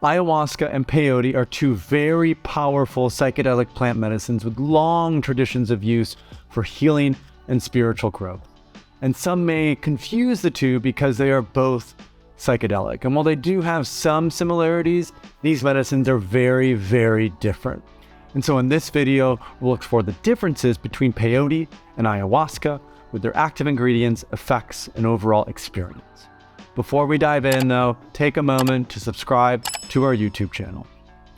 Ayahuasca and peyote are two very powerful psychedelic plant medicines with long traditions of use for healing and spiritual growth. And some may confuse the two because they are both psychedelic. And while they do have some similarities, these medicines are very, very different. And so in this video, we'll explore the differences between peyote and ayahuasca with their active ingredients, effects, and overall experience. Before we dive in though, take a moment to subscribe to our YouTube channel.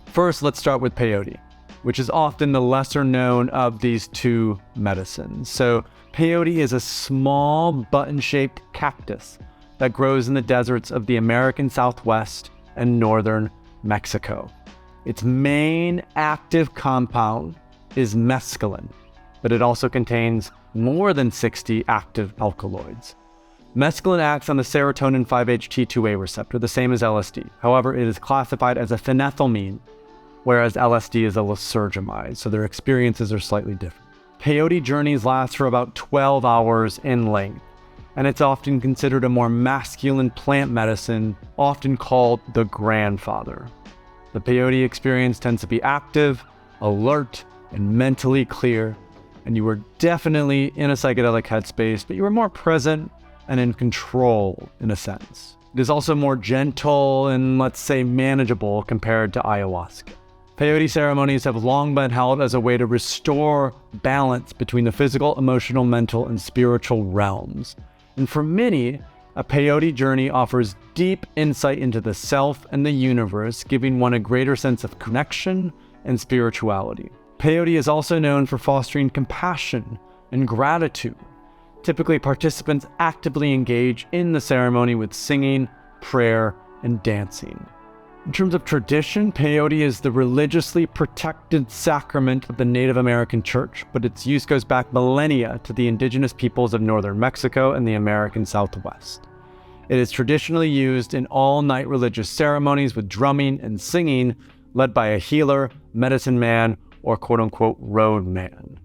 First, let's start with peyote, which is often the lesser known of these two medicines. So peyote is a small button-shaped cactus that grows in the deserts of the American Southwest and northern Mexico. Its main active compound is mescaline, but it also contains more than 60 active alkaloids. Mescaline acts on the serotonin 5-HT2A receptor, the same as LSD. However, it is classified as a phenethylamine, whereas LSD is a lysergamide, so their experiences are slightly different. Peyote journeys last for about 12 hours in length, and it's often considered a more masculine plant medicine, often called the grandfather. The peyote experience tends to be active, alert, and mentally clear, and you are definitely in a psychedelic headspace, but you are more present and in control in a sense. It is also more gentle and, let's say, manageable compared to ayahuasca. Peyote ceremonies have long been held as a way to restore balance between the physical, emotional, mental, and spiritual realms. And for many, a peyote journey offers deep insight into the self and the universe, giving one a greater sense of connection and spirituality. Peyote is also known for fostering compassion and gratitude. Typically, participants actively engage in the ceremony with singing, prayer, and dancing. In terms of tradition, peyote is the religiously protected sacrament of the Native American Church, but its use goes back millennia to the indigenous peoples of northern Mexico and the American Southwest. It is traditionally used in all-night religious ceremonies with drumming and singing, led by a healer, medicine man, or quote-unquote road man.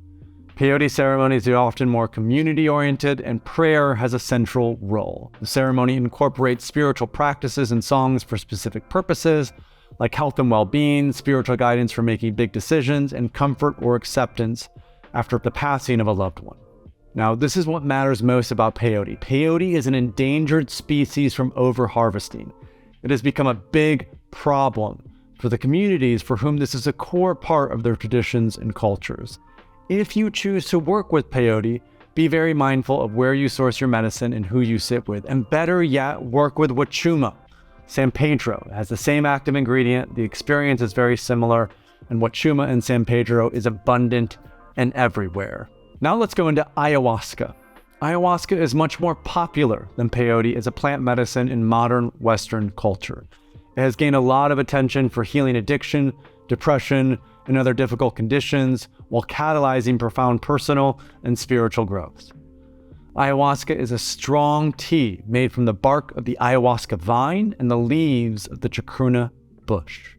Peyote ceremonies are often more community-oriented, and prayer has a central role. The ceremony incorporates spiritual practices and songs for specific purposes, like health and well-being, spiritual guidance for making big decisions, and comfort or acceptance after the passing of a loved one. Now, this is what matters most about peyote. Peyote is an endangered species from overharvesting. It has become a big problem for the communities for whom this is a core part of their traditions and cultures. If you choose to work with peyote, be very mindful of where you source your medicine and who you sit with. And better yet, work with Wachuma. San Pedro has the same active ingredient. The experience is very similar, and Wachuma and San Pedro is abundant and everywhere. Now let's go into ayahuasca. Ayahuasca is much more popular than peyote as a plant medicine in modern Western culture. It has gained a lot of attention for healing addiction, depression, and other difficult conditions, while catalyzing profound personal and spiritual growth. Ayahuasca is a strong tea made from the bark of the ayahuasca vine and the leaves of the chacruna bush.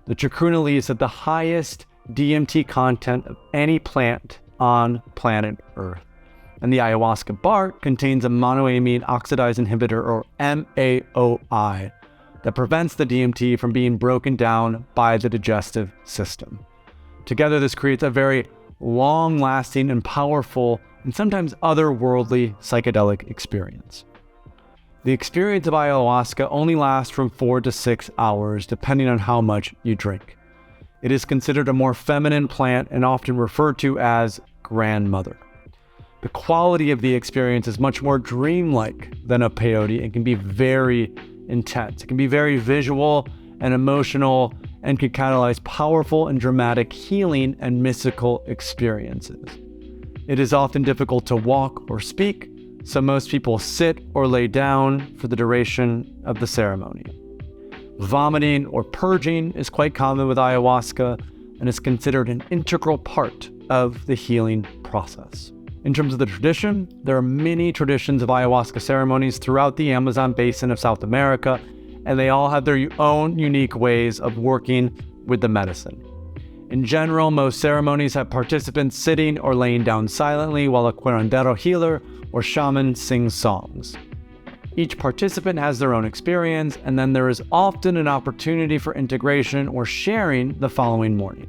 The chacruna leaves have the highest DMT content of any plant on planet Earth. And the ayahuasca bark contains a monoamine oxidase inhibitor, or MAOI, that prevents the DMT from being broken down by the digestive system. Together, this creates a very long-lasting and powerful, and sometimes otherworldly psychedelic experience. The experience of ayahuasca only lasts from 4 to 6 hours, depending on how much you drink. It is considered a more feminine plant and often referred to as grandmother. The quality of the experience is much more dreamlike than a peyote and can be very intense. It can be very visual and emotional and can catalyze powerful and dramatic healing and mystical experiences. It is often difficult to walk or speak, so most people sit or lay down for the duration of the ceremony. Vomiting or purging is quite common with ayahuasca and is considered an integral part of the healing process. In terms of the tradition, there are many traditions of ayahuasca ceremonies throughout the Amazon basin of South America, and they all have their own unique ways of working with the medicine. In general, most ceremonies have participants sitting or laying down silently while a curandero healer or shaman sings songs. Each participant has their own experience, and then there is often an opportunity for integration or sharing the following morning.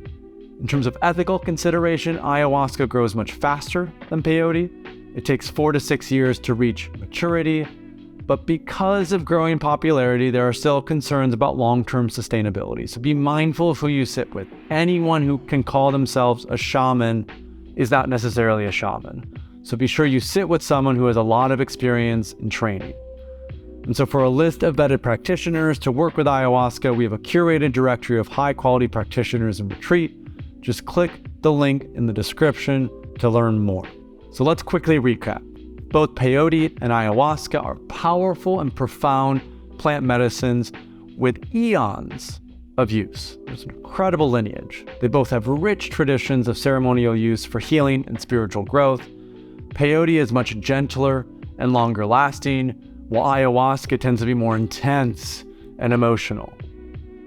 In terms of ethical consideration, ayahuasca grows much faster than peyote. It takes 4 to 6 years to reach maturity, but because of growing popularity, there are still concerns about long-term sustainability. So be mindful of who you sit with. Anyone who can call themselves a shaman is not necessarily a shaman. So be sure you sit with someone who has a lot of experience and training. And so for a list of vetted practitioners to work with ayahuasca, we have a curated directory of high-quality practitioners in retreat. Just click the link in the description to learn more. So let's quickly recap. Both peyote and ayahuasca are powerful and profound plant medicines with eons of use. There's an incredible lineage. They both have rich traditions of ceremonial use for healing and spiritual growth. Peyote is much gentler and longer lasting, while ayahuasca tends to be more intense and emotional.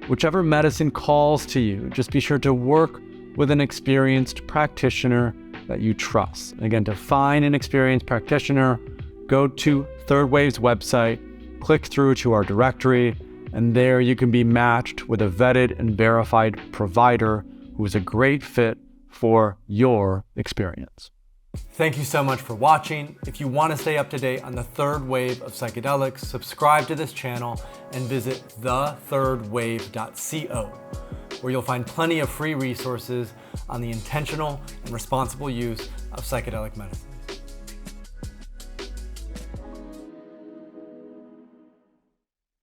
Whichever medicine calls to you, just be sure to work with an experienced practitioner that you trust. And again, to find an experienced practitioner, go to Third Wave's website, click through to our directory, and there you can be matched with a vetted and verified provider who is a great fit for your experience. Thank you so much for watching. If you want to stay up to date on the third wave of psychedelics, subscribe to this channel and visit thethirdwave.co, where you'll find plenty of free resources on the intentional and responsible use of psychedelic medicine.